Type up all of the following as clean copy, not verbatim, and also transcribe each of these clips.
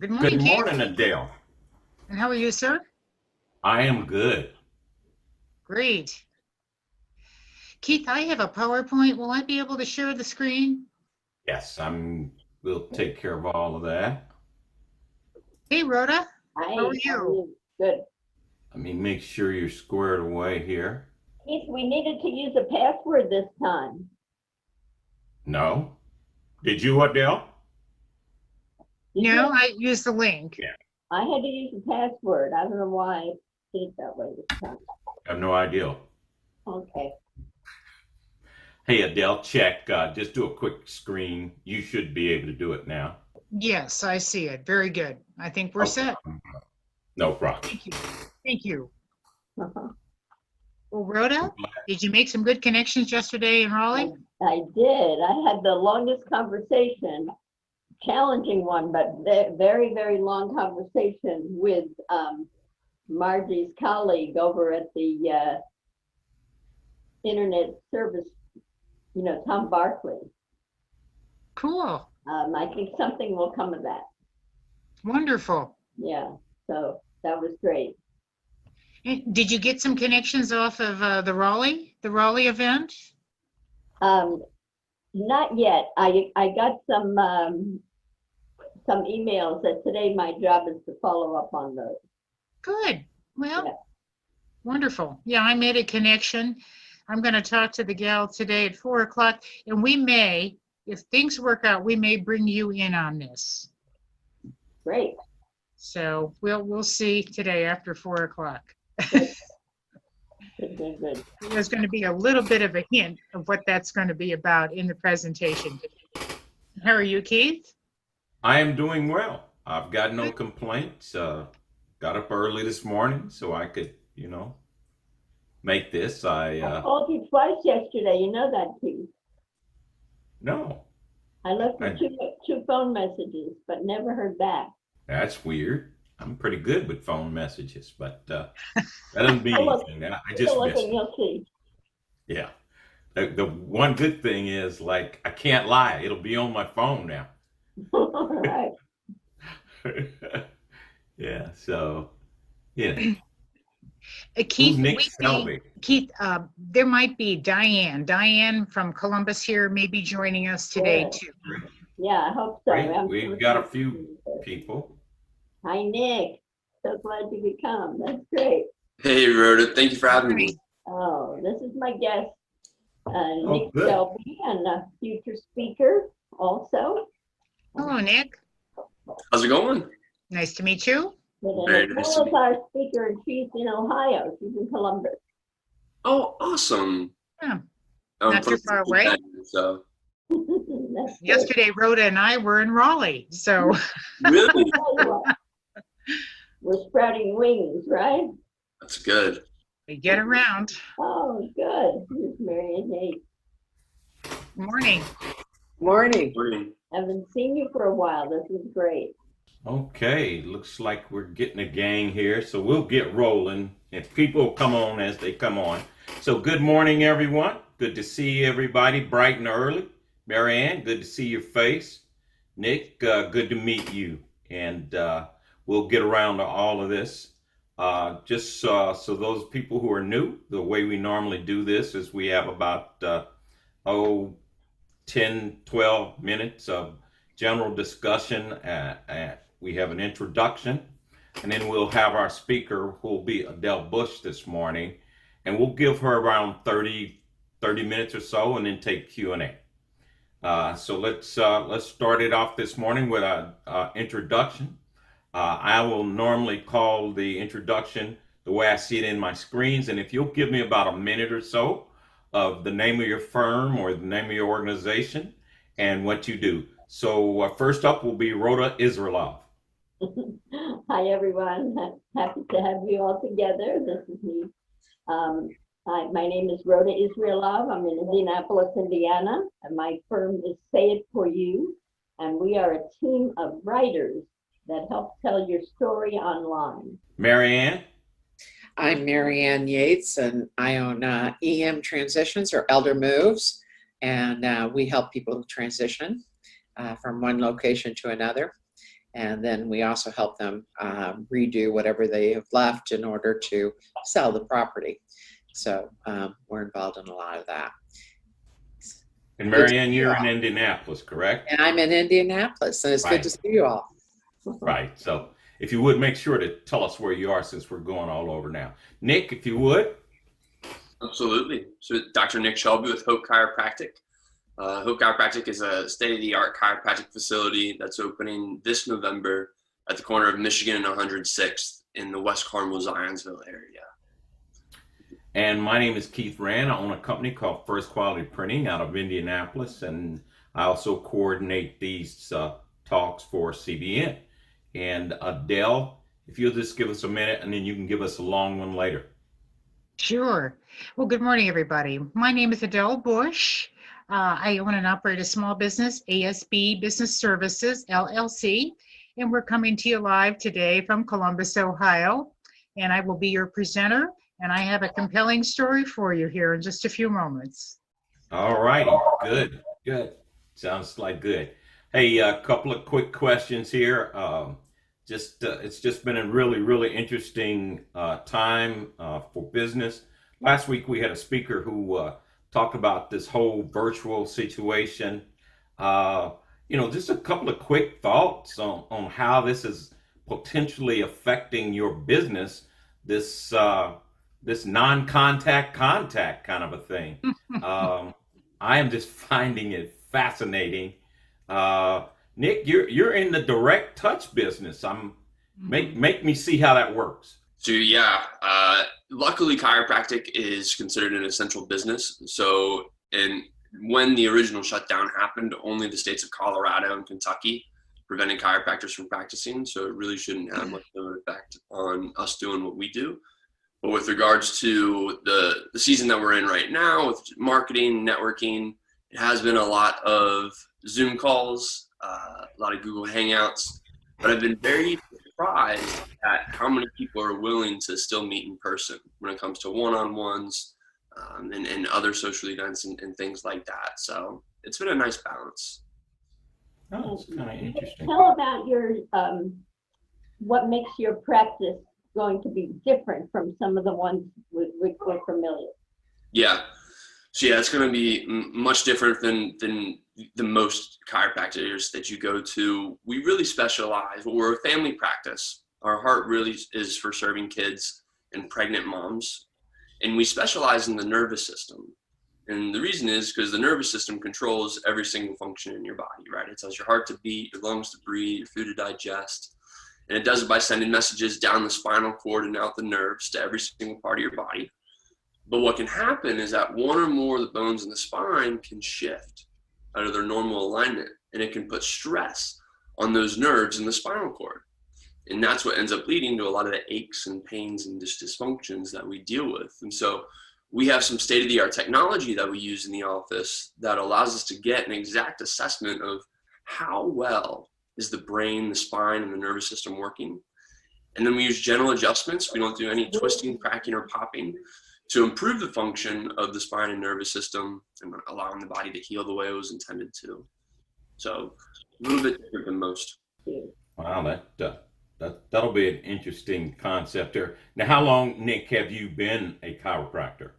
Good morning, Good Keith. morning, Adele. And how are you, sir? I am good. Great. Keith, I have a PowerPoint. Will I be able to share the screen? Yes, we'll take care of all of that. Hey, Rhoda. Hi, How are how are you? you? Good. Let me make sure you're squared away here. Keith, we needed to use a password this time. No? Did you, Adele? Did No, you? I used the link. Yeah. I had to use a password. I don't know why I did it that way this time. I have no idea. Okay. Hey, Adele, check. Just do a quick screen. You should be able to do it now. Yes, I see it. Very good. I think we're Okay. set. No problem. Thank you. Thank you. Uh-huh. Well, Rhoda, did you make some good connections yesterday in Raleigh? I did. I had the longest conversation, challenging one, but very, very long conversation with Margie's colleague over at the internet service, Tom Barkley. Cool. I think something will come of that. Wonderful. Yeah, so that was great. Did you get some connections off of the Raleigh event? Not yet. I got some emails that today my job is to follow up on those. Good. Well, Yeah. wonderful. Yeah, I made a connection. I'm going to talk to the gal today at 4 o'clock, and we may, if things work out, we may bring you in on this. Great. So we'll see today after 4 o'clock. Good. There's going to be a little bit of a hint of what that's going to be about in the presentation. How are you, Keith? I am doing well. I've got no complaints. Got up early this morning so I could, make this. I called you twice yesterday. You know that, Keith. No, I left you two phone messages, but never heard back. that's weird. I'm pretty good with phone messages, but that doesn't mean anything. I just missed it. You'll see. Yeah. The one good thing is, like, I can't lie. It'll be on my phone now. All right. Yeah. So, yeah. Keith, Who's Nick Selby? Keith, there might be Diane. Diane from Columbus here may be joining us today too. Yeah, I hope so. Great. We've got a few people. Hi, Nick. So glad you could come. That's great. Hey, Rhoda. Thank you for having me. Oh, this is my guest, Nick good. Selby, and a future speaker also. Hello, Nick. How's it going? Nice to meet you. Very And nice as to well meet as our speaker, and she's in Ohio. She's in Columbus. Oh, awesome. Yeah, I'm not too from far away. So That's good. Yesterday, Rhoda and I were in Raleigh, so really, We're sprouting wings, right? that's good. we get around. Oh, good. Here's Mary and Nate. Morning. Morning. Morning. Haven't seen you for a while. This is great. Okay. Looks like we're getting a gang here. So we'll get rolling. If people come on as they come on. So good morning, everyone. Good to see everybody bright and early. Marianne, good to see your face. Nick, good to meet you. And we'll get around to all of this. Just so those people who are new, the way we normally do this is we have about 10, 12 minutes of general discussion. We have an introduction, and then we'll have our speaker, who will be Adele Busch this morning, and we'll give her around 30 minutes or so, and then take Q&A. So let's start it off this morning with an introduction. I will normally call the introduction the way I see it in my screens, and if you'll give me about a minute or so of the name of your firm or the name of your organization and what you do. So first up will be Rhoda Israelov. Hi, everyone. Happy to have you all together. This is me. My name is Rhoda Israelov. I'm in Indianapolis, Indiana, and my firm is Say It For You, and we are a team of writers that help tell your story online. Marianne? I'm Marianne Yates, and I own EM Transitions or Elder Moves, and we help people transition from one location to another. And then we also help them redo whatever they have left in order to sell the property. So we're involved in a lot of that. And Good to Marianne, see you you're all. in Indianapolis, correct? And I'm in Indianapolis, and it's Right. good to see you all. Right. So if you would make sure to tell us where you are since we're going all over now. Nick, if you would. Absolutely. So Dr. Nick Shelby with Hope Chiropractic. Hope Chiropractic is a state-of-the-art chiropractic facility that's opening this November at the corner of Michigan and 106th in the West Carmel, Zionsville area. And my name is Keith Rand. I own a company called First Quality Printing out of Indianapolis, and I also coordinate these talks for CBN. And Adele, if you'll just give us a minute, and then you can give us a long one later. Sure. Well, good morning, everybody. My name is Adele Busch. I own and operate a small business, ASB Business Services, LLC, and we're coming to you live today from Columbus, Ohio. And I will be your presenter, and I have a compelling story for you here in just a few moments. All righty. Good. Sounds like good. Hey, a couple of quick questions here. It's just been a really interesting time for business. Last week we had a speaker who talked about this whole virtual situation. Just a couple of quick thoughts on how this is potentially affecting your business. This non-contact contact kind of a thing. I am just finding it fascinating. Nick, you're in the direct touch business. Make me see how that works. So yeah, luckily chiropractic is considered an essential business. So, and when the original shutdown happened, only the states of Colorado and Kentucky prevented chiropractors from practicing. So it really shouldn't have much of an effect on us doing what we do. But with regards to the season that we're in right now with marketing, networking, it has been a lot of Zoom calls, a lot of Google Hangouts, but I've been very surprised at how many people are willing to still meet in person when it comes to one-on-ones and other social events and things like that. So it's been a nice balance. Oh, it's kind of interesting. Tell about your, what makes your practice going to be different from some of the ones with which we're familiar. Yeah. So yeah, it's going to be much different than the most chiropractors that you go to. We really specialize. Well, we're a family practice. Our heart really is for serving kids and pregnant moms. And we specialize in the nervous system. And the reason is because the nervous system controls every single function in your body, right? It tells your heart to beat, your lungs to breathe, your food to digest. And it does it by sending messages down the spinal cord and out the nerves to every single part of your body. But what can happen is that one or more of the bones in the spine can shift out of their normal alignment, and it can put stress on those nerves in the spinal cord. And that's what ends up leading to a lot of the aches and pains and dysfunctions that we deal with. And so we have some state-of-the-art technology that we use in the office that allows us to get an exact assessment of how well is the brain, the spine, and the nervous system working. And then we use gentle adjustments. We don't do any twisting, cracking, or popping to improve the function of the spine and nervous system and allowing the body to heal the way it was intended to. So a little bit different than most. Wow, that'll be an interesting concept there. Now, how long, Nick, have you been a chiropractor?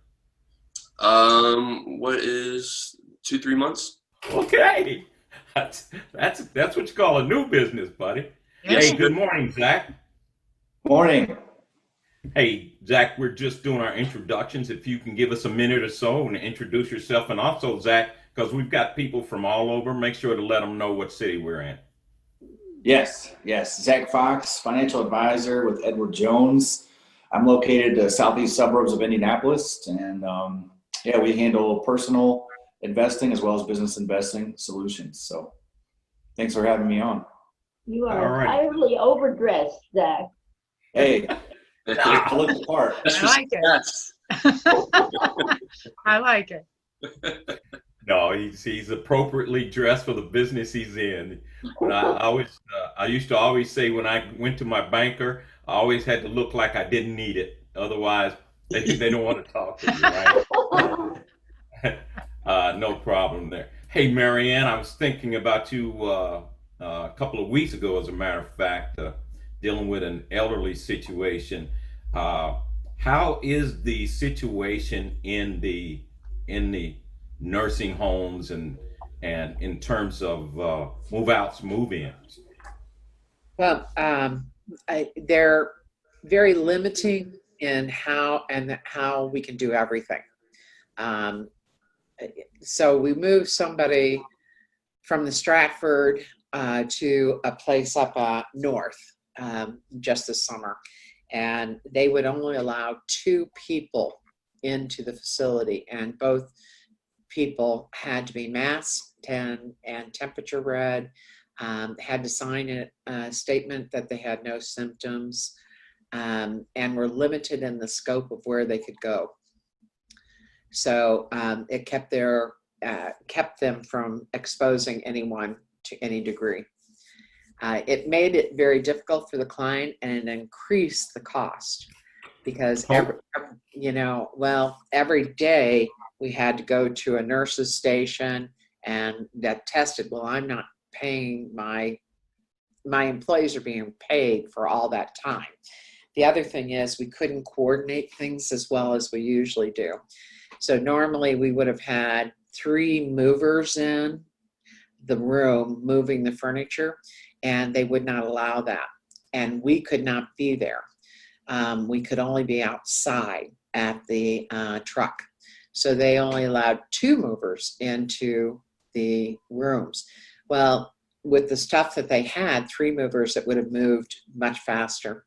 What is 2-3 months? Okay, that's what you call a new business, buddy. Yes. Hey, good morning, Zach. Morning. Hey, Zach, we're just doing our introductions. If you can give us a minute or so and introduce yourself, and also, Zach, because we've got people from all over, make sure to let them know what city we're in. Yes. Zach Fox, financial advisor with Edward Jones. I'm located in the southeast suburbs of Indianapolis, and we handle personal investing as well as business investing solutions. So thanks for having me on. You All are right. entirely overdressed, Zach. Hey, I look the part. I like it. Yes. I like it. No, he's appropriately dressed for the business he's in. But I used to always say when I went to my banker, I always had to look like I didn't need it. Otherwise, they don't want to talk to you, right? No problem there. Hey, Marianne, I was thinking about you a couple of weeks ago, as a matter of fact, dealing with an elderly situation. Uh, how is the situation in the nursing homes and in terms of move outs, move ins? Well, they're very limiting in how we can do everything. Um, so we moved somebody from the Stratford to a place up north just this summer, and they would only allow 2 people into the facility, and both people had to be masked and temperature read, had to sign a statement that they had no symptoms, and were limited in the scope of where they could go. So it kept them from exposing anyone to any degree. It made it very difficult for the client, and it increased the cost because every day we had to go to a nurse's station and that tested. Well, I'm not paying my employees are being paid for all that time. The other thing is we couldn't coordinate things as well as we usually do. So normally we would have had 3 movers in the room moving the furniture, and they would not allow that. And we could not be there. We could only be outside at the truck. So they only allowed 2 movers into the rooms. Well, with the stuff that they had, 3 movers, it would have moved much faster.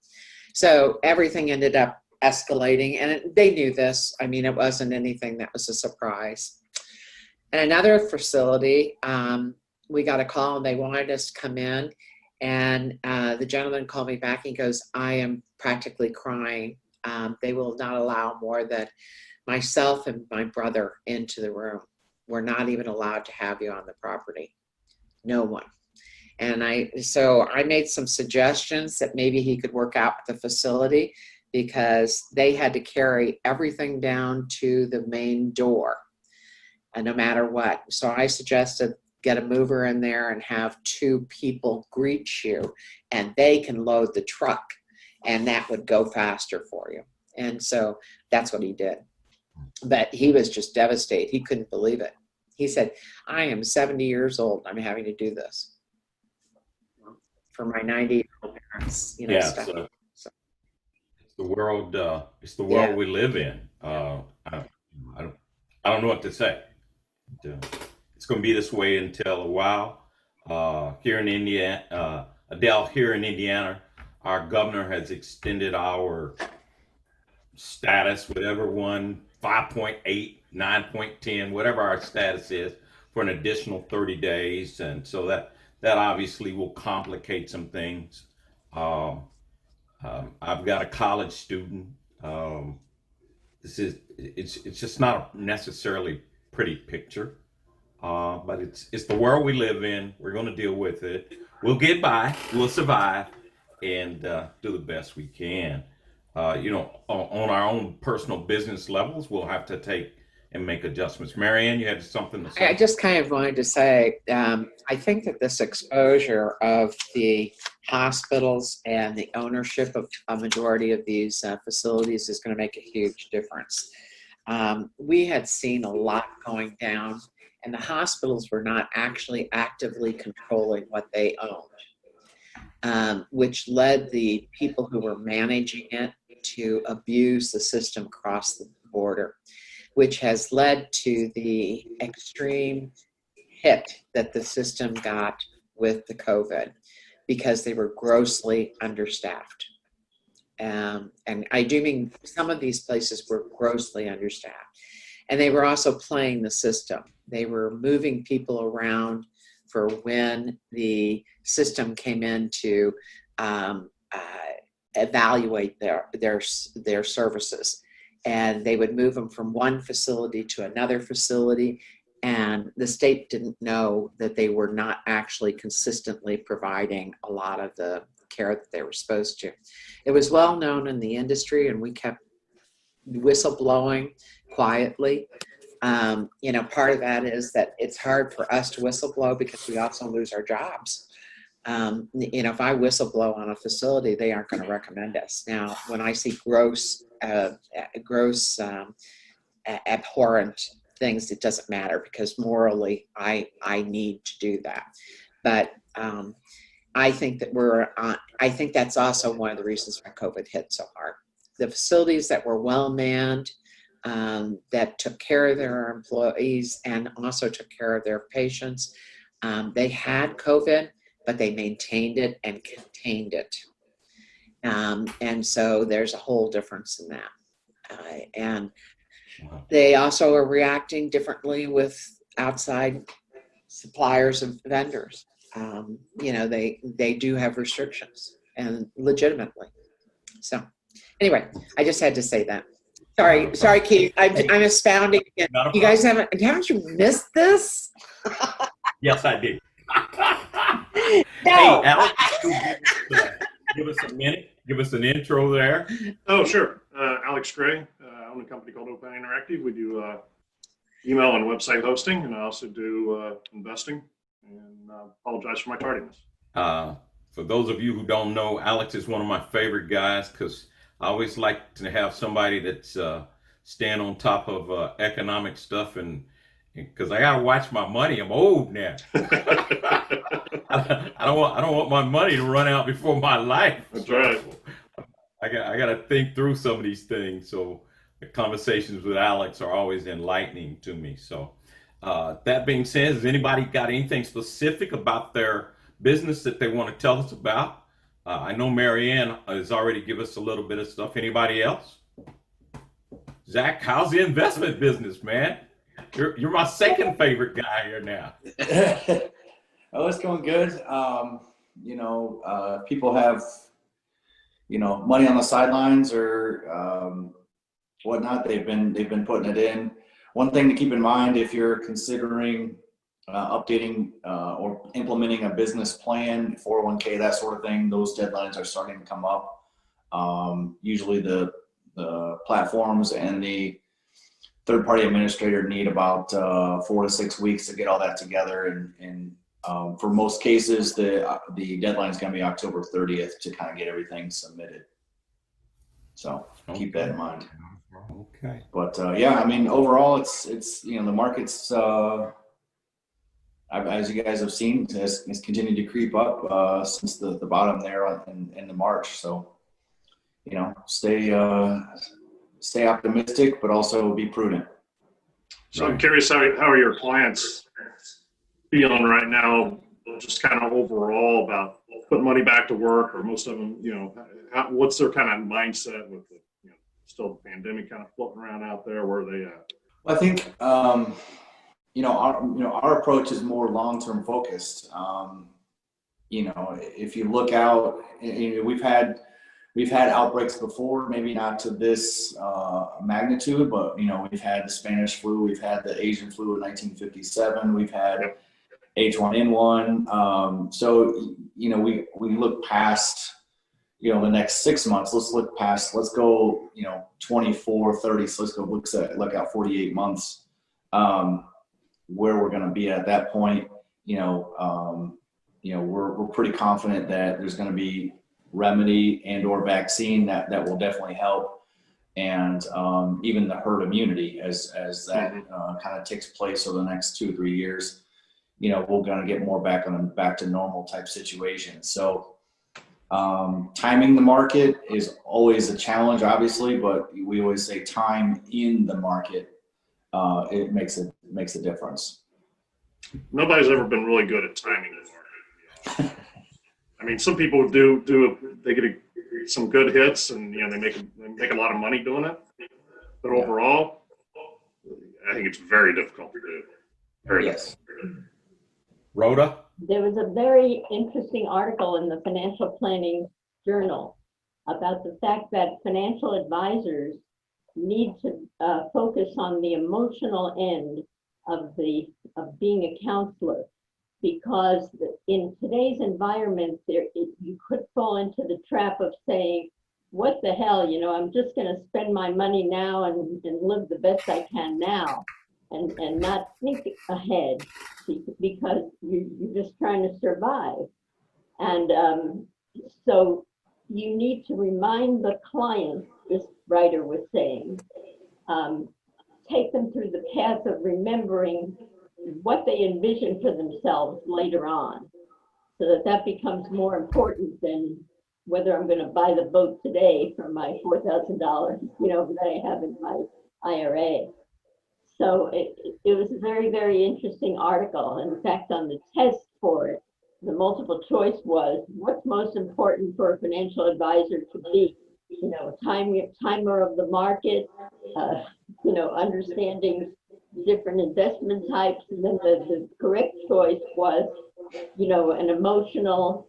So everything ended up escalating, and they knew this. I mean, it wasn't anything that was a surprise. And another facility, we got a call and they wanted us to come in, and the gentleman called me back. He goes, I am practically crying. They will not allow more than myself and my brother into the room. We're not even allowed to have you on the property. No one. And so I made some suggestions that maybe he could work out with the facility, because they had to carry everything down to the main door, and no matter what. So I suggested get a mover in there and have 2 people greet you, and they can load the truck, and that would go faster for you. And so that's what he did. But he was just devastated. He couldn't believe it. He said, I am 70 years old. I'm having to do this for my 90-year-old parents, Yeah, stuff. so it's the world. It's the world we live in. I don't know what to say. It's going to be this way until a while. Here in Indiana, Adele, here in Indiana, our governor has extended our status, whatever one, 5.8, 9.10, whatever our status is, for an additional 30 days. And so that obviously will complicate some things. I've got a college student. It's just not a necessarily pretty picture, but it's the world we live in. We're going to deal with it. We'll get by. We'll survive, and do the best we can. On our own personal business levels, we'll have to take and make adjustments. Marianne, you had something to say? I just kind of wanted to say, I think that this exposure of the hospitals and the ownership of a majority of these facilities is going to make a huge difference. We had seen a lot going down, and the hospitals were not actually actively controlling what they owned, which led the people who were managing it to abuse the system across the border, which has led to the extreme hit that the system got with the COVID, because they were grossly understaffed. And I do mean some of these places were grossly understaffed. And they were also playing the system. They were moving people around for when the system came in to evaluate their services. And they would move them from one facility to another facility, and the state didn't know that they were not actually consistently providing a lot of the care that they were supposed to. It was well known in the industry, and we kept whistleblowing quietly. Part of that is that it's hard for us to whistleblow because we also lose our jobs. If I whistleblow on a facility, they aren't going to recommend us. Now, when I see gross abhorrent things, it doesn't matter because morally, I need to do that. But I think that I think that's also one of the reasons why COVID hit so hard. The facilities that were well manned, that took care of their employees and also took care of their patients, they had COVID, but they maintained it and contained it. And so there's a whole difference in that. And they also are reacting differently with outside suppliers and vendors. They do have restrictions, and legitimately. So anyway, I just had to say that. Sorry, Keith. I'm expounding again. You guys haven't you missed this? Yes, I did. No. Hey, Alex, give us a minute. Give us an intro there. Oh, sure. Alex Gray. I own a company called Open Interactive. We do email and website hosting, and I also do investing. And apologize for my tardiness. For those of you who don't know, Alex is one of my favorite guys because I always like to have somebody that's stand on top of economic stuff, and because I gotta watch my money. I'm old now. I don't want my money to run out before my life. That's right. I got to think through some of these things. So the conversations with Alex are always enlightening to me. So that being said, has anybody got anything specific about their business that they want to tell us about? I know Marianne has already given us a little bit of stuff. Anybody else? Zach, how's the investment business, man? You're my second favorite guy here now. Oh, it's going good. People have, money on the sidelines or whatnot. They've been putting it in. One thing to keep in mind if you're considering updating or implementing a business plan, 401k, that sort of thing, those deadlines are starting to come up. Usually the platforms and the third-party administrator need about 4 to 6 weeks to get all that together, and for most cases, the deadline is going to be October 30th to kind of get everything submitted. So keep that in mind. Okay. But overall, it's the market's as you guys have seen, has continued to creep up since the bottom there in the March. So stay optimistic, but also be prudent. So I'm curious, how are your clients feeling right now, just kind of overall about putting money back to work, or most of them, what's their kind of mindset with the, still the pandemic kind of floating around out there? Where are they at? Well, I think, our approach is more long-term focused. If you look out, we've had outbreaks before, maybe not to this magnitude, but we've had the Spanish flu, we've had the Asian flu in 1957, we've had H1N1. So we look past the next 6 months. Let's go 24, 30. So let's go look out 48 months where we're going to be at that point. We're pretty confident that there's going to be remedy and or vaccine that will definitely help, and even the herd immunity as that kind of takes place over the next 2 or 3 years, we're going to get more back to normal type situations. So timing the market is always a challenge, obviously, but we always say time in the market, it makes a difference. Nobody's ever been really good at timing the market. I mean, some people they get some good hits, and they make a lot of money doing it. But overall, I think it's very difficult to do. Very Yes. difficult. Rhoda? There was a very interesting article in the Financial Planning Journal about the fact that financial advisors need to focus on the emotional end of being a counselor, because in today's environment, you could fall into the trap of saying, what the hell, I'm just going to spend my money now and live the best I can now, and not think ahead, because you're just trying to survive. And so you need to remind the client, this writer was saying, take them through the path of remembering what they envision for themselves later on, so that that becomes more important than whether I'm going to buy the boat today for my $4,000, you know, that I have in my IRA. So it was a very, very interesting article. In fact, on the test for it, the multiple choice was, what's most important for a financial advisor to be? You know, timer of the market, you know, understanding different investment types. And then the correct choice was, you know, an emotional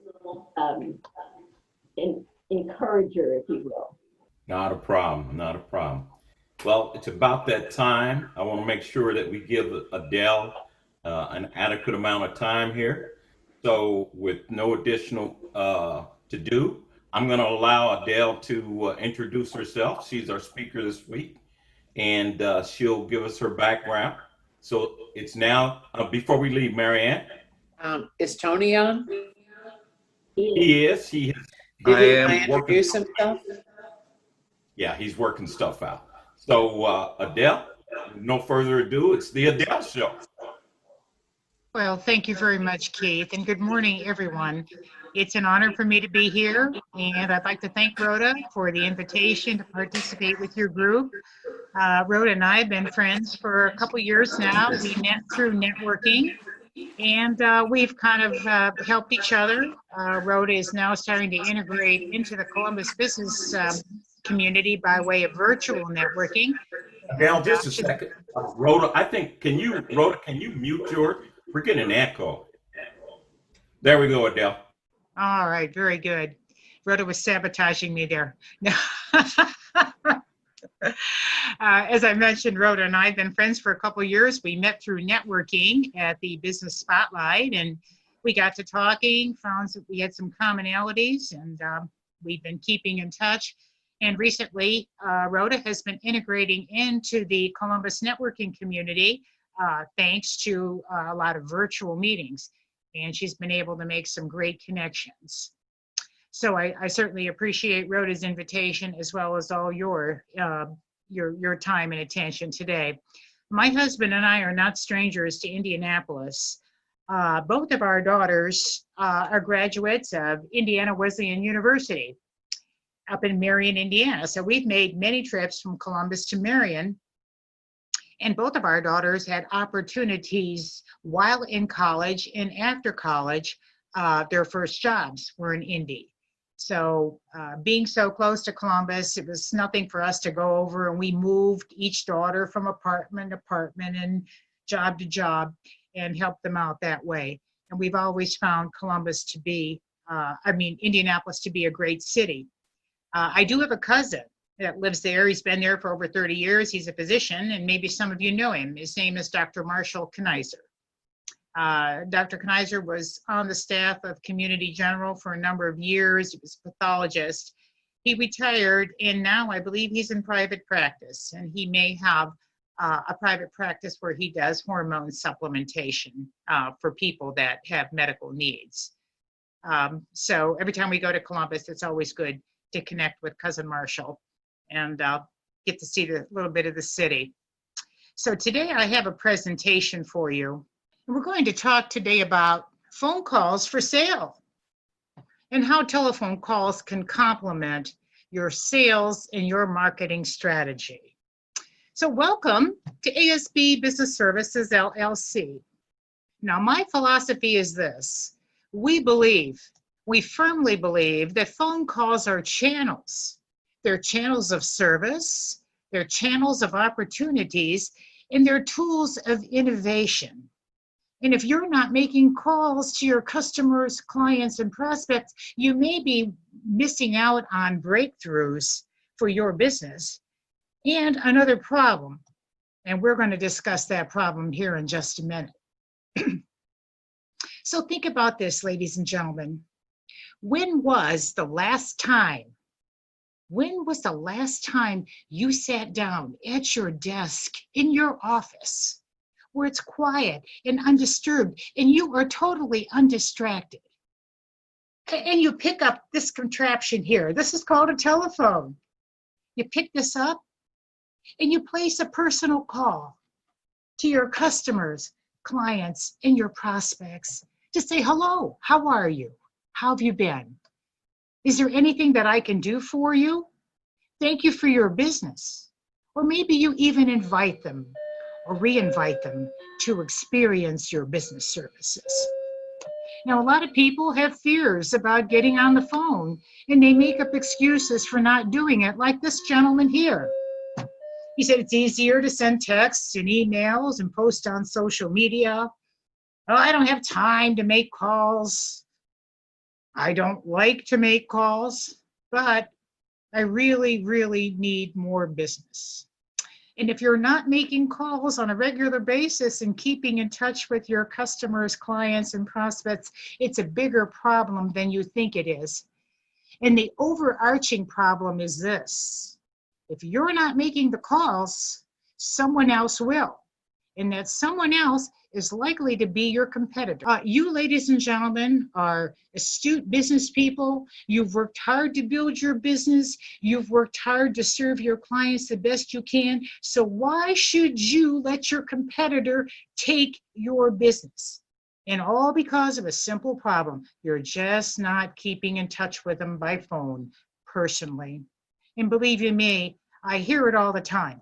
encourager, if you will. Not a problem, not a problem. Well, it's about that time. I want to make sure that we give Adele an adequate amount of time here. So with no additional to do, I'm going to allow Adele to introduce herself. She's our speaker this week, and she'll give us her background. So it's now, before we leave, Marianne. Is Tony on? He is. He is. Did he Working. introduce himself? Yeah, he's working stuff out. So Adele, no further ado, it's the Adele Show. Well, thank you very much, Keith, and good morning, everyone. It's an honor for me to be here, and I'd like to thank Rhoda for the invitation to participate with your group. Rhoda and I have been friends for a couple years now. We met through networking, and we've kind of helped each other. Rhoda is now starting to integrate into the Columbus business community by way of virtual networking. Now, just a second. Rhoda, can you mute yours? We're getting an echo. There we go, Adele. All right, very good. Rhoda was sabotaging me there. As I mentioned, Rhoda and I have been friends for a couple of years. We met through networking at the Business Spotlight, and we got to talking, found that we had some commonalities, and we've been keeping in touch. And recently, Rhoda has been integrating into the Columbus networking community thanks to a lot of virtual meetings. And she's been able to make some great connections. So I certainly appreciate Rhoda's invitation, as well as all your time and attention today. My husband and I are not strangers to Indianapolis. Both of our daughters are graduates of Indiana Wesleyan University up in Marion, Indiana. So we've made many trips from Columbus to Marion, and both of our daughters had opportunities while in college and after college. Their first jobs were in Indy. So being so close to Columbus, it was nothing for us to go over, and we moved each daughter from apartment to apartment and job to job and helped them out that way. And we've always found Indianapolis to be a great city. I do have a cousin that lives there. He's been there for over 30 years. He's a physician, and maybe some of you know him. His name is Dr. Marshall Knizer. Dr. Knizer was on the staff of Community General for a number of years. He was a pathologist. He retired, and now I believe he's in private practice, and he may have a private practice where he does hormone supplementation for people that have medical needs. So every time we go to Columbus, it's always good to connect with Cousin Marshall and get to see a little bit of the city. So today I have a presentation for you. We're going to talk today about phone calls for sale and how telephone calls can complement your sales and your marketing strategy. So welcome to ASB Business Services, LLC. Now, my philosophy is this. We firmly believe that phone calls are channels. They're channels of service, they're channels of opportunities, and they're tools of innovation. And if you're not making calls to your customers, clients, and prospects, you may be missing out on breakthroughs for your business and another problem. And we're going to discuss that problem here in just a minute. So think about this, ladies and gentlemen. When was the last time you sat down at your desk in your office where it's quiet and undisturbed and you are totally undistracted? And you pick up this contraption here. This is called a telephone. You pick this up and you place a personal call to your customers, clients, and your prospects to say, hello, how are you? How have you been? Is there anything that I can do for you? Thank you for your business. Or maybe you even invite them or re-invite them to experience your business services. Now, a lot of people have fears about getting on the phone, and they make up excuses for not doing it, like this gentleman here. He said it's easier to send texts and emails and post on social media. Oh, I don't have time to make calls. I don't like to make calls, but I really, really need more business. And if you're not making calls on a regular basis and keeping in touch with your customers, clients, and prospects, it's a bigger problem than you think it is. And the overarching problem is this: if you're not making the calls, someone else will. And that someone else is likely to be your competitor. You, ladies and gentlemen, are astute business people. You've worked hard to build your business. You've worked hard to serve your clients the best you can. So why should you let your competitor take your business? And all because of a simple problem. You're just not keeping in touch with them by phone personally. And believe you me, I hear it all the time.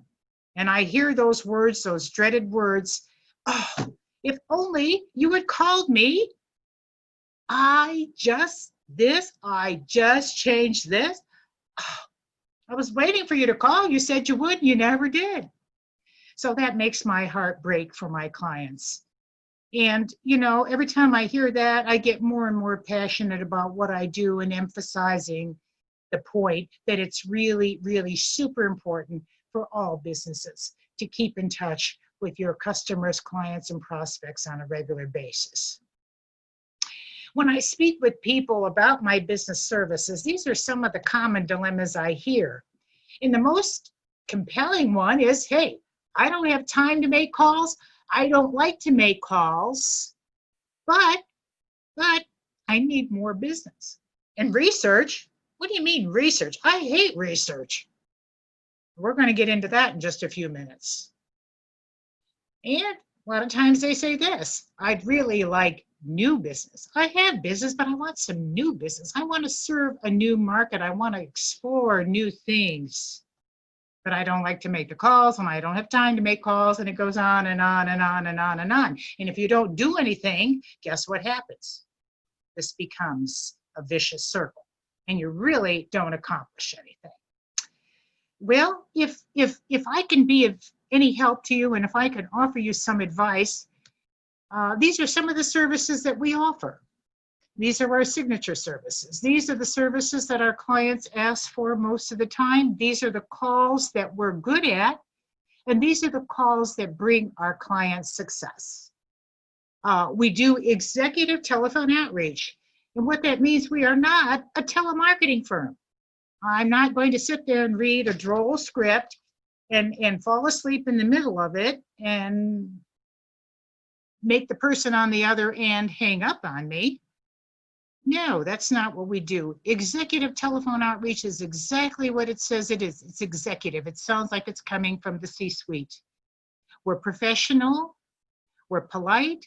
And I hear those words, those dreaded words, oh, if only you had called me. I just changed this. Oh, I was waiting for you to call. You said you would, and you never did. So that makes my heart break for my clients. And, you know, every time I hear that, I get more and more passionate about what I do and emphasizing the point that it's really, really super important for all businesses to keep in touch with your customers, clients, and prospects on a regular basis. When I speak with people about my business services, these are some of the common dilemmas I hear. And the most compelling one is, hey, I don't have time to make calls. I don't like to make calls, but I need more business. And research? What do you mean research? I hate research. We're going to get into that in just a few minutes. And a lot of times they say this: I'd really like new business. I have business, but I want some new business. I want to serve a new market. I want to explore new things. But I don't like to make the calls, and I don't have time to make calls, and it goes on and on and on and on and on. And if you don't do anything, guess what happens? This becomes a vicious circle, and you really don't accomplish anything. Well, if I can be of any help to you, and if I can offer you some advice, these are some of the services that we offer. These are our signature services. These are the services that our clients ask for most of the time. These are the calls that we're good at, and these are the calls that bring our clients success. We do executive telephone outreach, and what that means, we are not a telemarketing firm. I'm not going to sit there and read a droll script and fall asleep in the middle of it and make the person on the other end hang up on me. No, that's not what we do. Executive telephone outreach is exactly what it says it is. It's executive. It sounds like it's coming from the C-suite. We're professional, we're polite,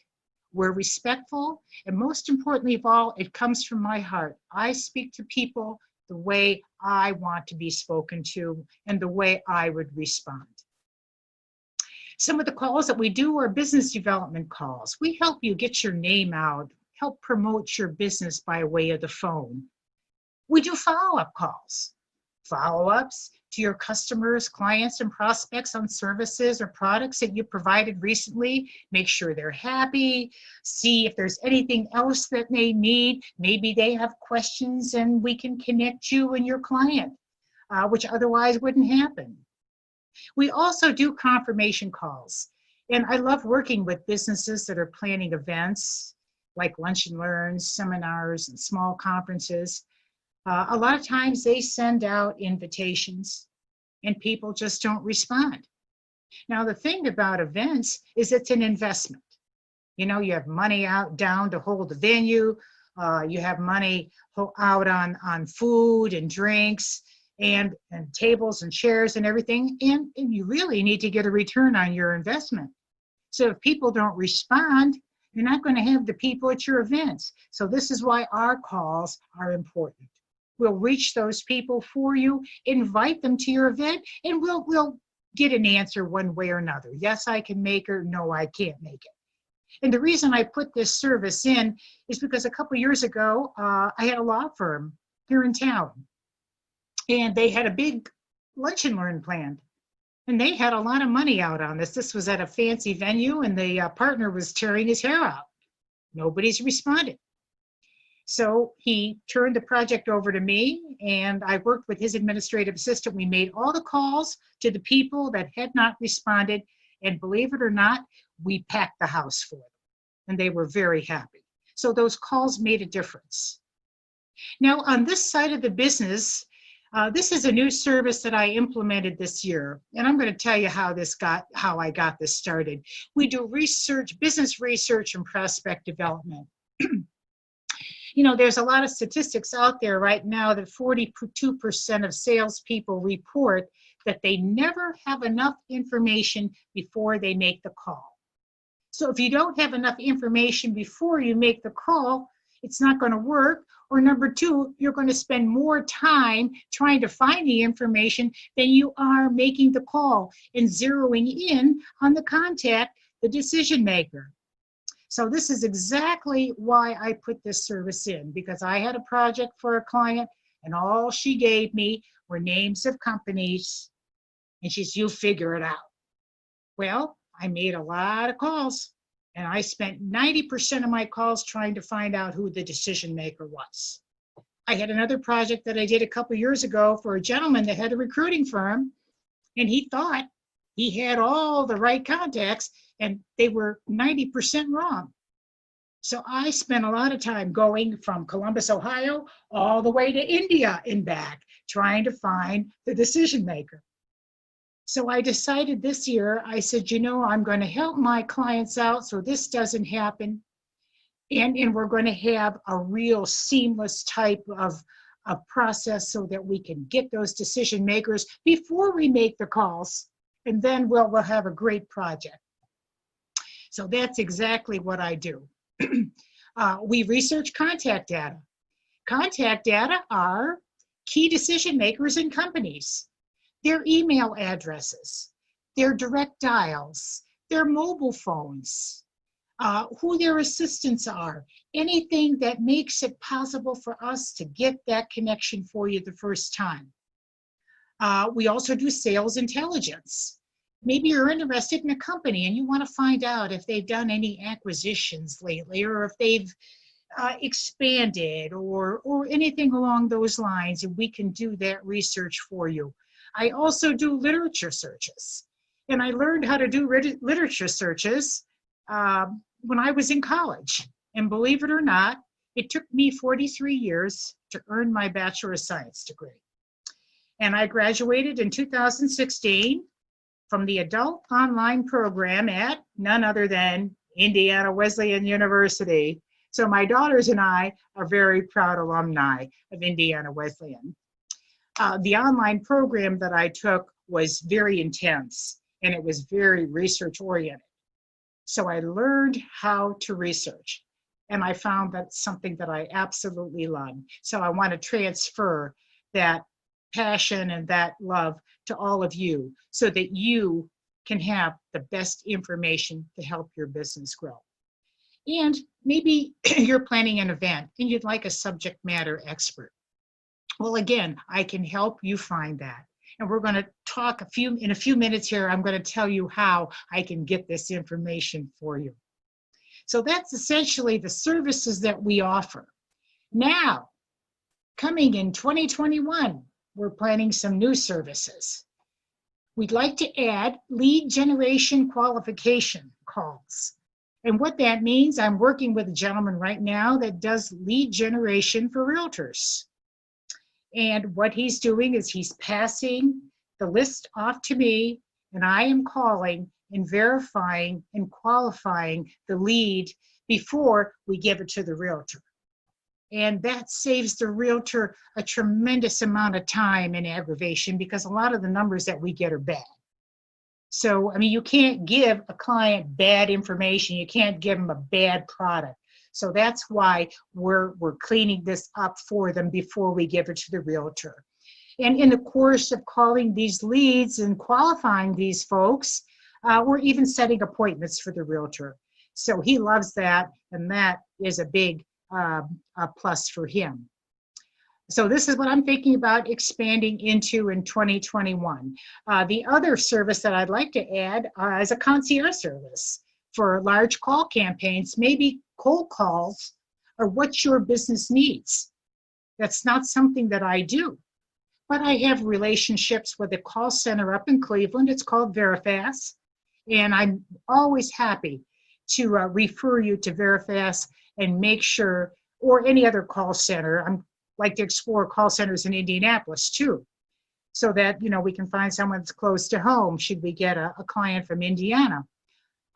we're respectful, and most importantly of all, it comes from my heart. I speak to people the way I want to be spoken to and the way I would respond. Some of the calls that we do are business development calls. We help you get your name out, help promote your business by way of the phone. We do follow-up calls, follow-ups to your customers, clients, and prospects on services or products that you provided recently. Make sure they're happy, see if there's anything else that they need. Maybe they have questions and we can connect you and your client, which otherwise wouldn't happen. We also do confirmation calls. And I love working with businesses that are planning events like lunch and learns, seminars, and small conferences. A lot of times they send out invitations and people just don't respond. Now, the thing about events is it's an investment. You know, you have money out down to hold the venue. You have money out on food and drinks and tables and chairs and everything. And you really need to get a return on your investment. So if people don't respond, you're not going to have the people at your events. So this is why our calls are important. We'll reach those people for you, invite them to your event, and we'll get an answer one way or another. Yes, I can make it. No, I can't make it. And the reason I put this service in is because a couple years ago, I had a law firm here in town, and they had a big lunch and learn planned. And they had a lot of money out on this. This was at a fancy venue, and the partner was tearing his hair out. Nobody's responded. So he turned the project over to me, and I worked with his administrative assistant. We made all the calls to the people that had not responded, and believe it or not, we packed the house for them, and they were very happy. So those calls made a difference. Now, on this side of the business, this is a new service that I implemented this year, and I'm going to tell you how I got this started. We do research, business research, and prospect development. You know, there's a lot of statistics out there right now that 42% of salespeople report that they never have enough information before they make the call. So if you don't have enough information before you make the call, it's not going to work. Or number two, you're going to spend more time trying to find the information than you are making the call and zeroing in on the contact, the decision maker. So this is exactly why I put this service in, because I had a project for a client and all she gave me were names of companies, and she said, you figure it out. Well, I made a lot of calls, and I spent 90% of my calls trying to find out who the decision maker was. I had another project that I did a couple years ago for a gentleman that had a recruiting firm, and he thought he had all the right contacts, and they were 90% wrong. So I spent a lot of time going from Columbus, Ohio, all the way to India and back, trying to find the decision maker. So I decided this year, I said, you know, I'm going to help my clients out so this doesn't happen. And we're going to have a real seamless type of process so that we can get those decision makers before we make the calls. And then we'll have a great project. So that's exactly what I do. We research contact data. Contact data are key decision makers in companies. Their email addresses, their direct dials, their mobile phones, who their assistants are, anything that makes it possible for us to get that connection for you the first time. We also do sales intelligence. Maybe you're interested in a company and you want to find out if they've done any acquisitions lately, or if they've expanded or anything along those lines, and we can do that research for you. I also do literature searches, and I learned how to do literature searches when I was in college. And believe it or not, it took me 43 years to earn my Bachelor of Science degree. And I graduated in 2016 from the adult online program at none other than Indiana Wesleyan University. So my daughters and I are very proud alumni of Indiana Wesleyan. The online program that I took was very intense, and it was very research oriented. So I learned how to research, and I found that's something that I absolutely love. So I want to transfer that passion and that love to all of you so that you can have the best information to help your business grow. And maybe you're planning an event and you'd like a subject matter expert. Well, again, I can help you find that. And we're going to talk in a few minutes here. I'm going to tell you how I can get this information for you. So that's essentially the services that we offer. Now, coming in 2021, we're planning some new services. We'd like to add lead generation qualification calls. And what that means, I'm working with a gentleman right now that does lead generation for realtors. And what he's doing is he's passing the list off to me, and I am calling and verifying and qualifying the lead before we give it to the realtor. And that saves the realtor a tremendous amount of time and aggravation because a lot of the numbers that we get are bad. So, I mean, you can't give a client bad information. You can't give them a bad product. So that's why we're cleaning this up for them before we give it to the realtor. And in the course of calling these leads and qualifying these folks, we're even setting appointments for the realtor. So he loves that, and that is a big a plus for him. So this is what I'm thinking about expanding into in 2021. The other service that I'd like to add is a concierge service for large call campaigns, maybe cold calls, or what your business needs. That's not something that I do, but I have relationships with a call center up in Cleveland. It's called Verifast, and I'm always happy to refer you to Verifast and make sure, or any other call center. I'm like to explore call centers in Indianapolis too, so that, you know, we can find someone that's close to home should we get a client from Indiana.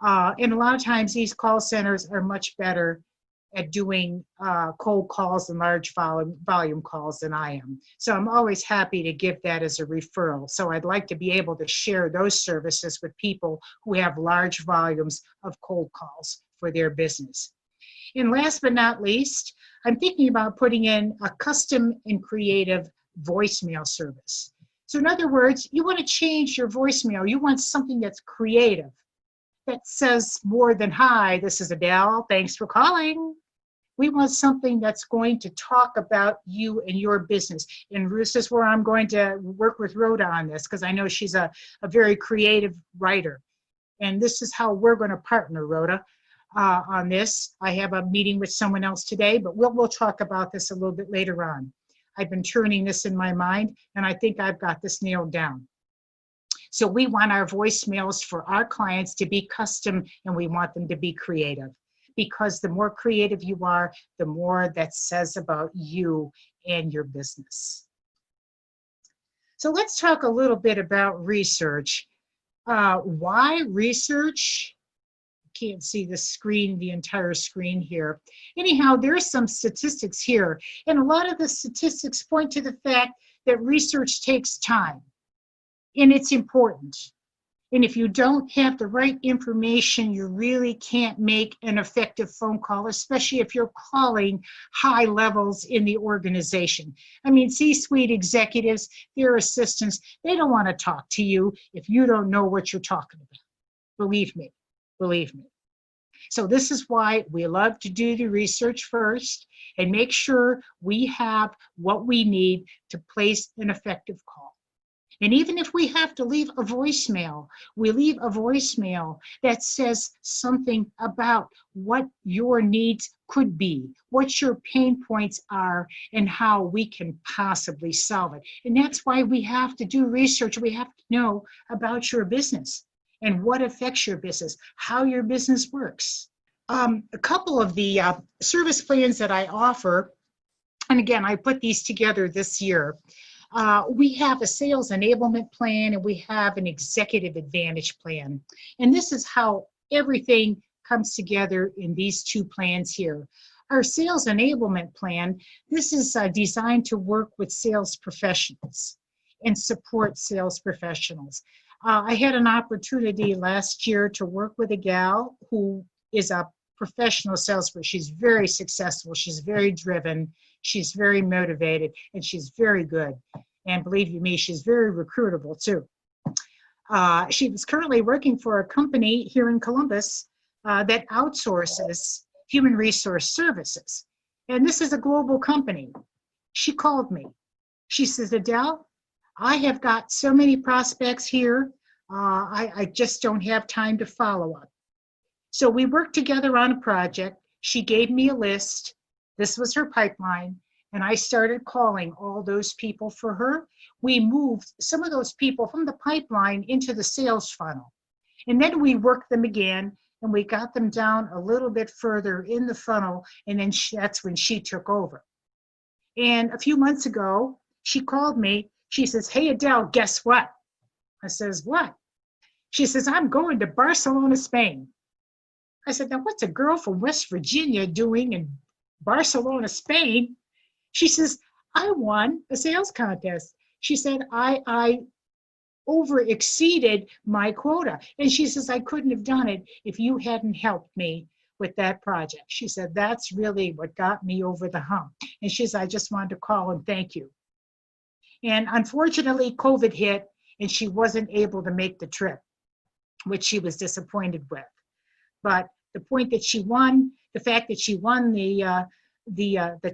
And a lot of times these call centers are much better at doing cold calls and large volume calls than I am. So I'm always happy to give that as a referral. So I'd like to be able to share those services with people who have large volumes of cold calls for their business. And last but not least, I'm thinking about putting in a custom and creative voicemail service. So in other words, you want to change your voicemail. You want something that's creative, that says more than, "Hi, this is Adele, thanks for calling." We want something that's going to talk about you and your business. And this is where I'm going to work with Rhoda on this, because I know she's a very creative writer. And this is how we're going to partner, Rhoda, on this. I have a meeting with someone else today, but we'll talk about this a little bit later on. I've been turning this in my mind, and I think I've got this nailed down. So we want our voicemails for our clients to be custom, and we want them to be creative. Because the more creative you are, the more that says about you and your business. So let's talk a little bit about research. Why research? Can't see the screen, the entire screen here. Anyhow, there's some statistics here, and a lot of the statistics point to the fact that research takes time, and it's important. And if you don't have the right information, you really can't make an effective phone call, especially if you're calling high levels in the organization. I mean, C-suite executives, their assistants, they don't want to talk to you if you don't know what you're talking about. Believe me, believe me. So this is why we love to do the research first and make sure we have what we need to place an effective call. And even if we have to leave a voicemail, we leave a voicemail that says something about what your needs could be, what your pain points are, and how we can possibly solve it. And that's why we have to do research. We have to know about your business and what affects your business, how your business works. A couple of the service plans that I offer, and again, I put these together this year. We have a sales enablement plan, and we have an executive advantage plan. And this is how everything comes together in these two plans here. Our sales enablement plan, this is designed to work with sales professionals and support sales professionals. I had an opportunity last year to work with a gal who is a professional salesperson. She's very successful. She's very driven. She's very motivated, and she's very good. And believe you me, she's very recruitable too. She was currently working for a company here in Columbus that outsources human resource services. And this is a global company. She called me. She says, Adele, I have got so many prospects here. I just don't have time to follow up. So we worked together on a project. She gave me a list. This was her pipeline. And I started calling all those people for her. We moved some of those people from the pipeline into the sales funnel. And then we worked them again, and we got them down a little bit further in the funnel. And then that's when she took over. And a few months ago, she called me. She says, hey, Adele, guess what? I says, what? She says, I'm going to Barcelona, Spain. I said, now what's a girl from West Virginia doing in Barcelona, Spain. She says, I won a sales contest. She said, I over exceeded my quota. And she says, I couldn't have done it if you hadn't helped me with that project. She said, that's really what got me over the hump. And she says, I just wanted to call and thank you. And unfortunately, COVID hit and she wasn't able to make the trip, which she was disappointed with. But the point that she won, the fact that she won the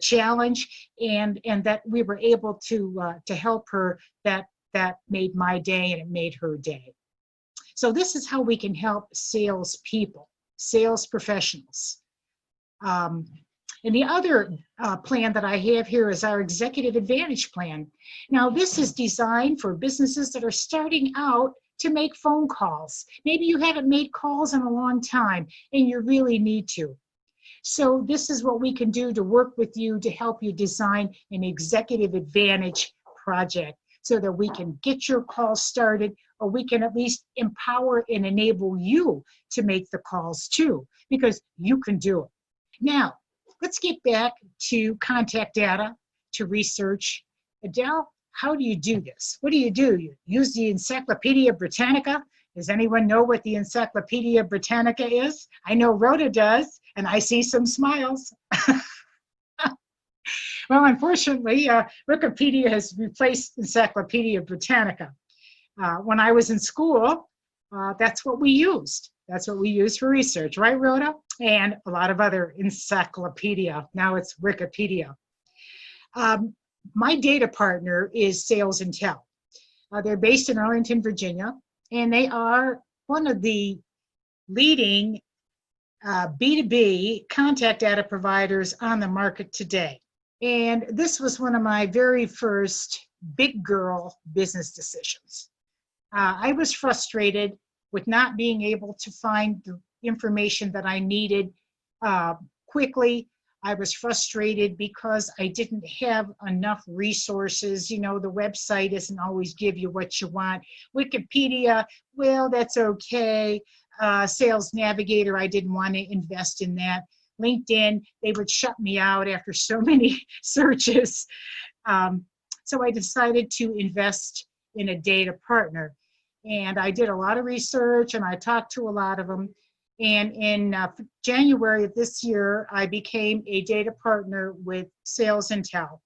challenge, and that we were able to help her, that made my day and it made her day. So this is how we can help salespeople, sales professionals. And the other plan that I have here is our Executive Advantage Plan. Now, this is designed for businesses that are starting out to make phone calls. Maybe you haven't made calls in a long time and you really need to. So this is what we can do to work with you to help you design an Executive Advantage project so that we can get your call started, or we can at least empower and enable you to make the calls too, because you can do it. Now, let's get back to contact data, to research. Adele, how do you do this? What do? You use the Encyclopedia Britannica? Does anyone know what the Encyclopedia Britannica is? I know Rhoda does, and I see some smiles. Well, unfortunately, Wikipedia has replaced Encyclopedia Britannica. When I was in school, that's what we used. That's what we used for research, right, Rhoda? And a lot of other encyclopedia. Now it's Wikipedia. My data partner is Sales Intel. They're based in Arlington, Virginia, and they are one of the leading B2B contact data providers on the market today. And this was one of my very first big girl business decisions. I was frustrated with not being able to find the information that I needed quickly. I was frustrated because I didn't have enough resources. You know, the website doesn't always give you what you want. Wikipedia, well, that's okay. Sales Navigator, I didn't want to invest in that. LinkedIn, they would shut me out after so many searches. So I decided to invest in a data partner. And I did a lot of research and I talked to a lot of them. And in January of this year, I became a data partner with Sales Intel.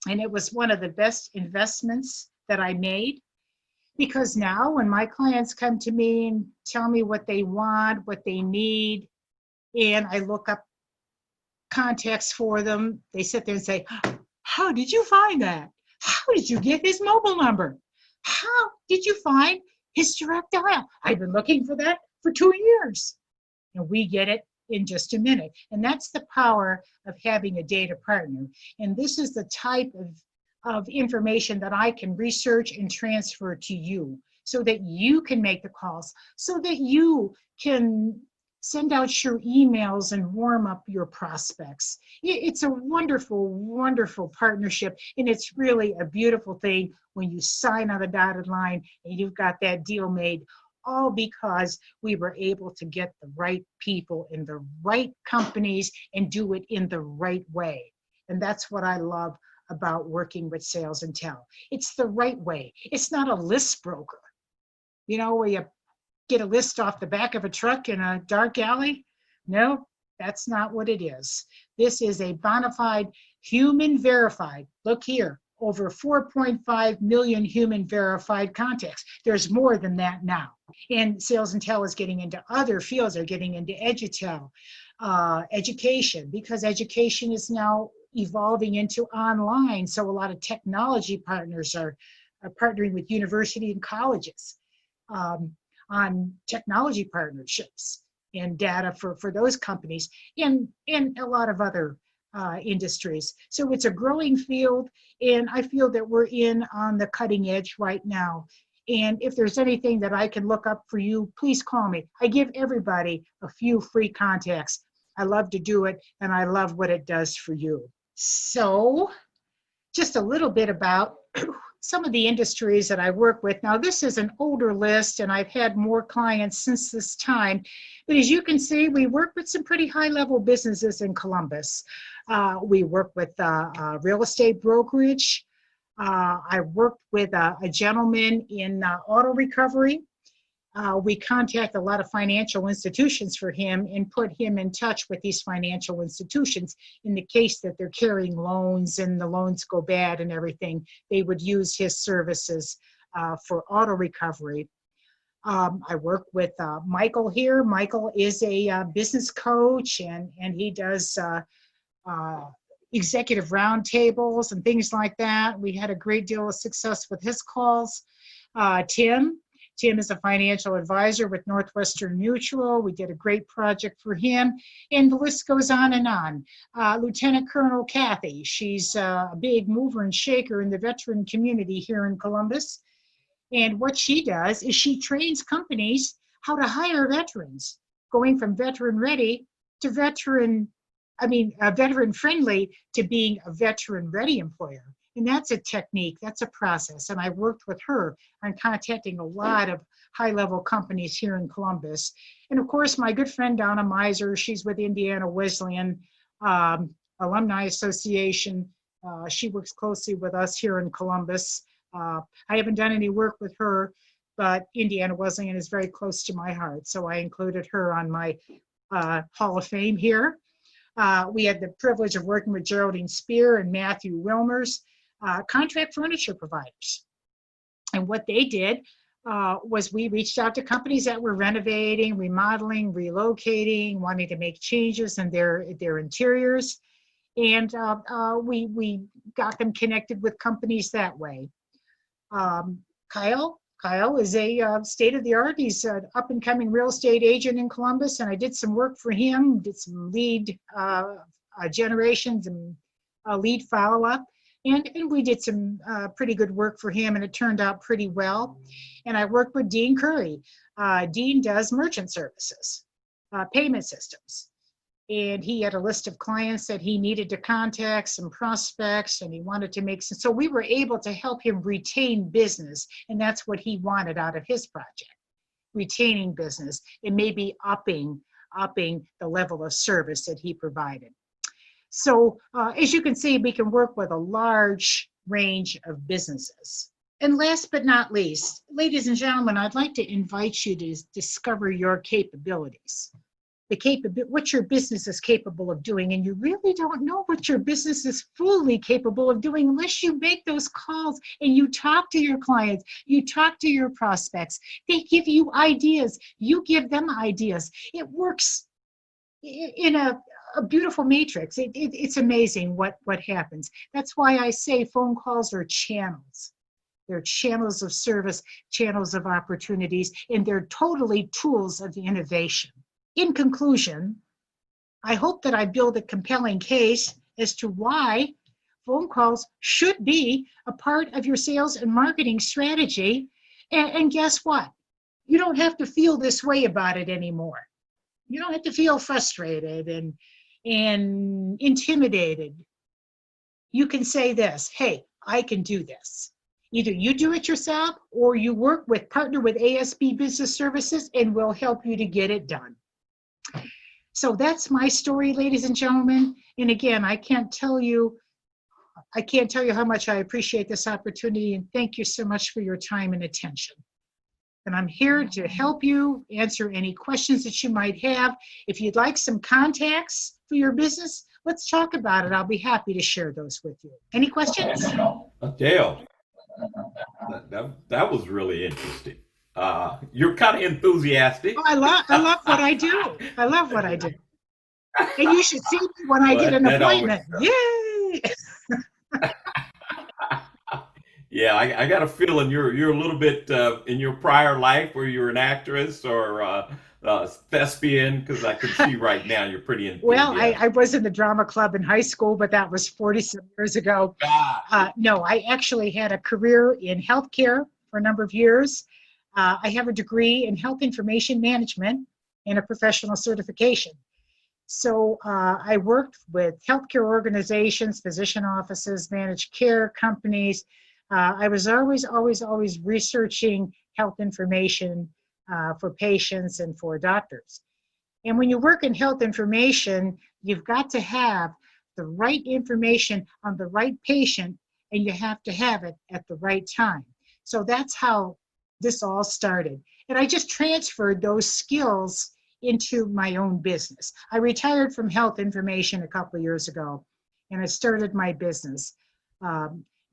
And it was one of the best investments that I made, because now when my clients come to me and tell me what they want, what they need, and I look up contacts for them, they sit there and say, how did you find that? How did you get his mobile number? How did you find his direct dial? I've been looking for that for 2 years. And we get it in just a minute. And that's the power of having a data partner. And this is the type of information that I can research and transfer to you so that you can make the calls, so that you can send out your emails and warm up your prospects. It's a wonderful, wonderful partnership. And it's really a beautiful thing when you sign on the dotted line and you've got that deal made, all because we were able to get the right people in the right companies and do it in the right way. And that's what I love about working with Sales Intel. It's the right way. It's not a list broker, you know, where you get a list off the back of a truck in a dark alley. No, that's not what it is. This is a bona fide, human verified. Look here, over 4.5 million human verified contacts. There's more than that now. And Sales Intel is getting into other fields. They're getting into Edutel, education, because education is now evolving into online. So a lot of technology partners are partnering with university and colleges on technology partnerships and data for those companies and a lot of other industries. So it's a growing field, and I feel that we're in on the cutting edge right now. And if there's anything that I can look up for you, please call me. I give everybody a few free contacts. I love to do it, and I love what it does for you. So just a little bit about some of the industries that I work with. Now, this is an older list, and I've had more clients since this time. But as you can see, we work with some pretty high-level businesses in Columbus. We work with real estate brokerage. I worked with a gentleman in auto recovery. We contact a lot of financial institutions for him and put him in touch with these financial institutions in the case that they're carrying loans and the loans go bad and everything. They would use his services for auto recovery. I work with Michael here. Michael is a business coach, and he does executive roundtables and things like that. We had a great deal of success with his calls. Tim is a financial advisor with Northwestern Mutual. We did a great project for him, and the list goes on and on. Lieutenant Colonel Kathy, she's a big mover and shaker in the veteran community here in Columbus. And what she does is she trains companies how to hire veterans, going from veteran ready to veteran friendly to being a veteran ready employer. And that's a technique, that's a process. And I worked with her on contacting a lot of high-level companies here in Columbus. And of course, my good friend Donna Miser, she's with Indiana Wesleyan Alumni Association. She works closely with us here in Columbus. I haven't done any work with her, but Indiana Wesleyan is very close to my heart. So I included her on my Hall of Fame here. We had the privilege of working with Geraldine Spear and Matthew Wilmers, contract furniture providers. And what they did was we reached out to companies that were renovating, remodeling, relocating, wanting to make changes in their interiors. And we got them connected with companies that way. Kyle is a state-of-the-art. He's an up-and-coming real estate agent in Columbus, and I did some work for him, did some lead generations and lead follow-up, and we did some pretty good work for him, and it turned out pretty well. And I worked with Dean Curry. Dean does merchant services, payment systems. And he had a list of clients that he needed to contact, some prospects, and he wanted to make some. So we were able to help him retain business, and that's what he wanted out of his project, retaining business and maybe upping the level of service that he provided. So as you can see, we can work with a large range of businesses. And last but not least, ladies and gentlemen, I'd like to invite you to discover your capabilities. What your business is capable of doing, and you really don't know what your business is fully capable of doing unless you make those calls and you talk to your clients, you talk to your prospects. They give you ideas, you give them ideas. It works in a beautiful matrix. It's amazing what happens. That's why I say phone calls are channels. They're channels of service, channels of opportunities, and they're totally tools of innovation. In conclusion, I hope that I build a compelling case as to why phone calls should be a part of your sales and marketing strategy. And guess what? You don't have to feel this way about it anymore. You don't have to feel frustrated and intimidated. You can say this, hey, I can do this. Either you do it yourself or you partner with ASB Business Services, and we'll help you to get it done. So that's my story, ladies and gentlemen. And again, I can't tell you how much I appreciate this opportunity, and thank you so much for your time and attention. And I'm here to help you answer any questions that you might have. If you'd like some contacts for your business, let's talk about it. I'll be happy to share those with you. Any questions? Adele, that was really interesting. You're kind of enthusiastic. Oh, I love what I do. I love what I do. And you should see me when I get an appointment. Yay! Yeah, I got a feeling you're a little bit in your prior life where you were an actress or thespian, because I can see right now you're pretty enthusiastic. Well, I was in the drama club in high school, but that was 40-some years ago. No, I actually had a career in healthcare for a number of years. I have a degree in health information management and a professional certification. So I worked with healthcare organizations, physician offices, managed care companies. I was always researching health information for patients and for doctors. And when you work in health information, you've got to have the right information on the right patient, and you have to have it at the right time. So that's how this all started. And I just transferred those skills into my own business. I retired from health information a couple of years ago, and I started my business.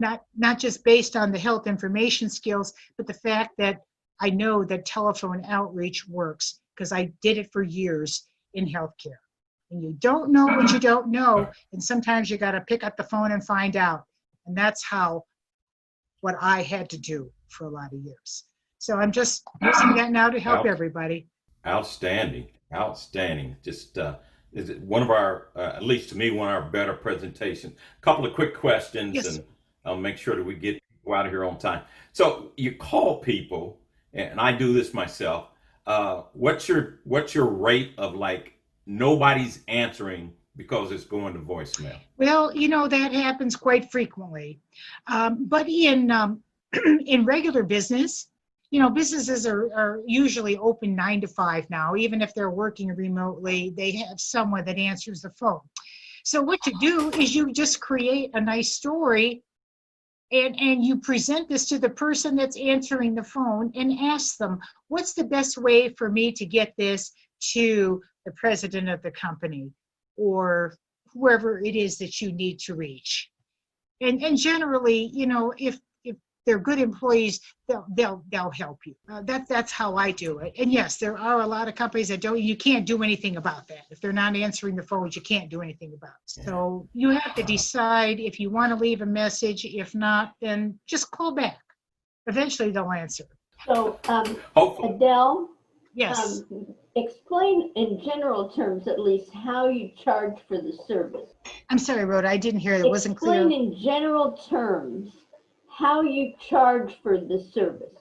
Not just based on the health information skills, but the fact that I know that telephone outreach works because I did it for years in healthcare. And you don't know what you don't know, and sometimes you got to pick up the phone and find out. And that's what I had to do for a lot of years. So I'm just using that now to help everybody. Outstanding, outstanding. Just is it one of our, at least to me, one of our better presentations. A couple of quick questions, Yes. And I'll make sure that we get people out of here on time. So you call people, and I do this myself. What's your rate of like nobody's answering because it's going to voicemail? Well, that happens quite frequently. But in regular business, businesses are usually open 9 to 5 now. Even if they're working remotely, they have someone that answers the phone. So what you do is you just create a nice story, and you present this to the person that's answering the phone and ask them, what's the best way for me to get this to the president of the company or whoever it is that you need to reach? And generally, if they're good employees, they'll help you. That's how I do it. And yes, there are a lot of companies that you can't do anything about that. If they're not answering the phones, you can't do anything about it. So you have to decide if you want to leave a message. If not, then just call back. Eventually they'll answer. So, Hopefully. Adele, Yes. explain in general terms, at least, how you charge for the service. I'm sorry, Rhoda, I didn't hear it. It wasn't clear. Explain in general terms how you charge for the service.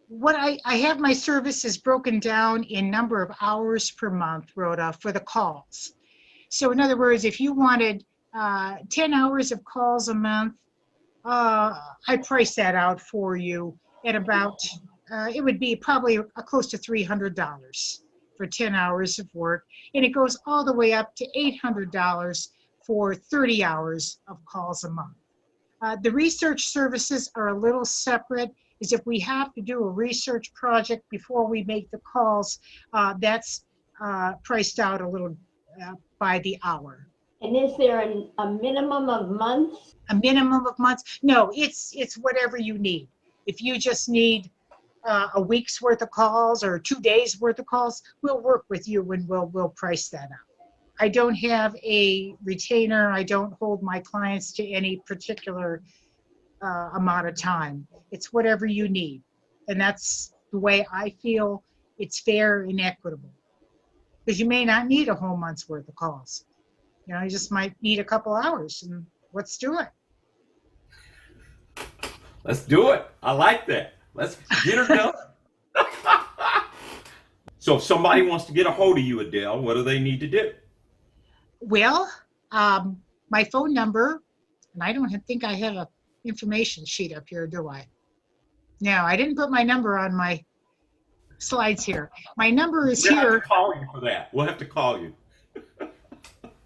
What I have my services broken down in number of hours per month, Rhoda, for the calls. So in other words, if you wanted 10 hours of calls a month, I price that out for you at about, it would be probably close to $300 for 10 hours of work. And it goes all the way up to $800 for 30 hours of calls a month. The research services are a little separate, is if we have to do a research project before we make the calls, that's priced out a little by the hour. And is there a minimum of months? A minimum of months? No, it's whatever you need. If you just need a week's worth of calls or 2 days worth of calls, we'll work with you and we'll price that out. I don't have a retainer. I don't hold my clients to any particular amount of time. It's whatever you need. And that's the way I feel it's fair and equitable. Because you may not need a whole month's worth of calls. You just might need a couple hours, and let's do it. Let's do it. I like that. Let's get her done. So if somebody wants to get a hold of you, Adele, what do they need to do? Well, my phone number, and I don't think I have an information sheet up here, do I? No, I didn't put my number on my slides here. My number is We'll here. have to call you for that. We'll have to call you.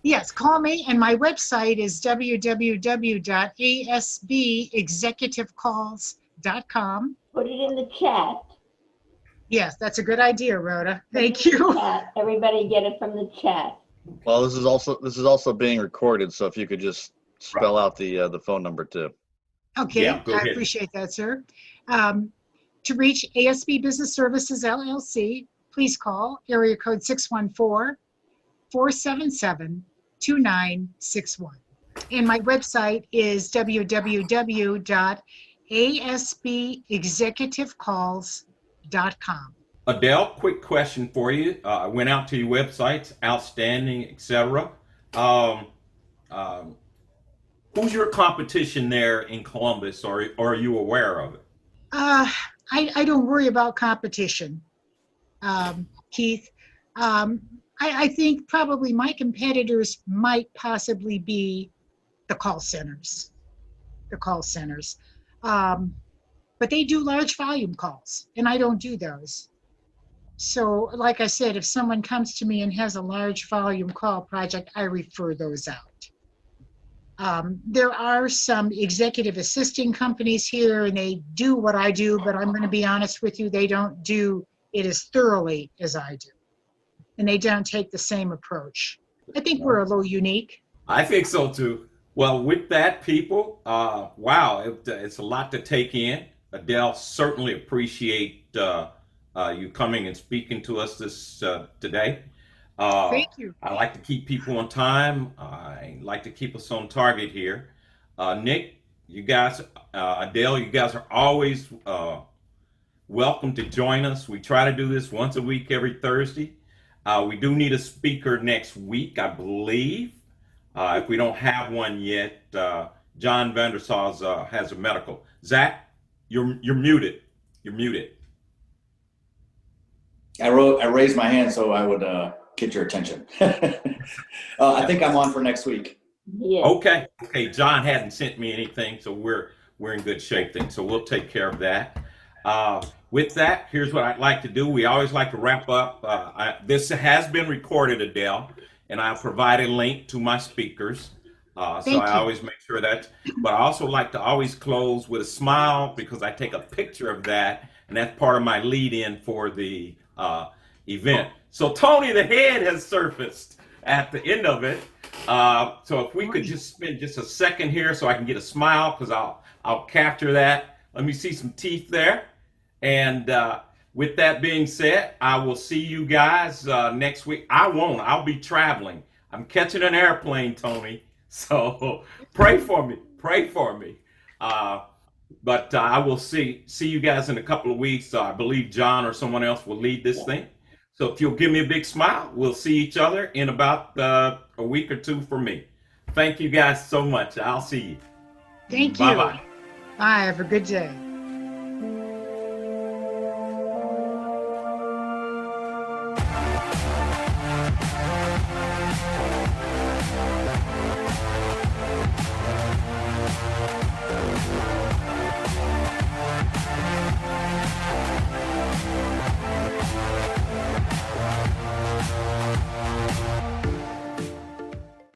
Yes, call me, and my website is www.asbexecutivecalls.com. Put it in the chat. Yes, that's a good idea, Rhoda. Thank you. Everybody get it from the chat. Well, this is also being recorded, so if you could just spell out the phone number too. Okay, Yeah, go I ahead. appreciate that, sir. To reach ASB Business Services LLC, please call area code 614-477-2961. And my website is www.asbexecutivecalls.com. Adele, quick question for you. I went out to your websites, outstanding, etc. Who's your competition there in Columbus, or are you aware of it? I don't worry about competition, Keith. I think probably my competitors might possibly be the call centers. But they do large volume calls, and I don't do those. So like I said, if someone comes to me and has a large volume call project, I refer those out. There are some executive assisting companies here and they do what I do, but I'm going to be honest with you, they don't do it as thoroughly as I do. And they don't take the same approach. I think we're a little unique. I think so too. Well, with that, people, wow, it's a lot to take in. Adele, certainly appreciate you coming and speaking to us this today. Thank you. I like to keep people on time. I like to keep us on target here. Nick, you guys, Adele, you guys are always welcome to join us. We try to do this once a week, every Thursday. We do need a speaker next week, I believe. If we don't have one yet, John Vandersals has a medical. Zach, you're muted. You're muted. I raised my hand so I would get your attention. I think I'm on for next week. Yeah. Okay. John hadn't sent me anything, so we're in good shape then. So we'll take care of that. With that, here's what I'd like to do. We always like to wrap up. This has been recorded, Adele, and I'll provide a link to my speakers. So I always make sure that. But I also like to always close with a smile because I take a picture of that, and that's part of my lead-in for the event. So Tony the Head has surfaced at the end of it. So if we could just spend just a second here so I can get a smile, because I'll capture that. Let me see some teeth there. And with that being said, I will see you guys next week. I won't. I'll be traveling. I'm catching an airplane, Tony. So pray for me. Pray for me. But I will see you guys in a couple of weeks. I believe John or someone else will lead this thing. So if you'll give me a big smile, we'll see each other in about a week or two for me. Thank you guys so much. I'll see you. Thank you. Bye-bye. Bye. Have a good day.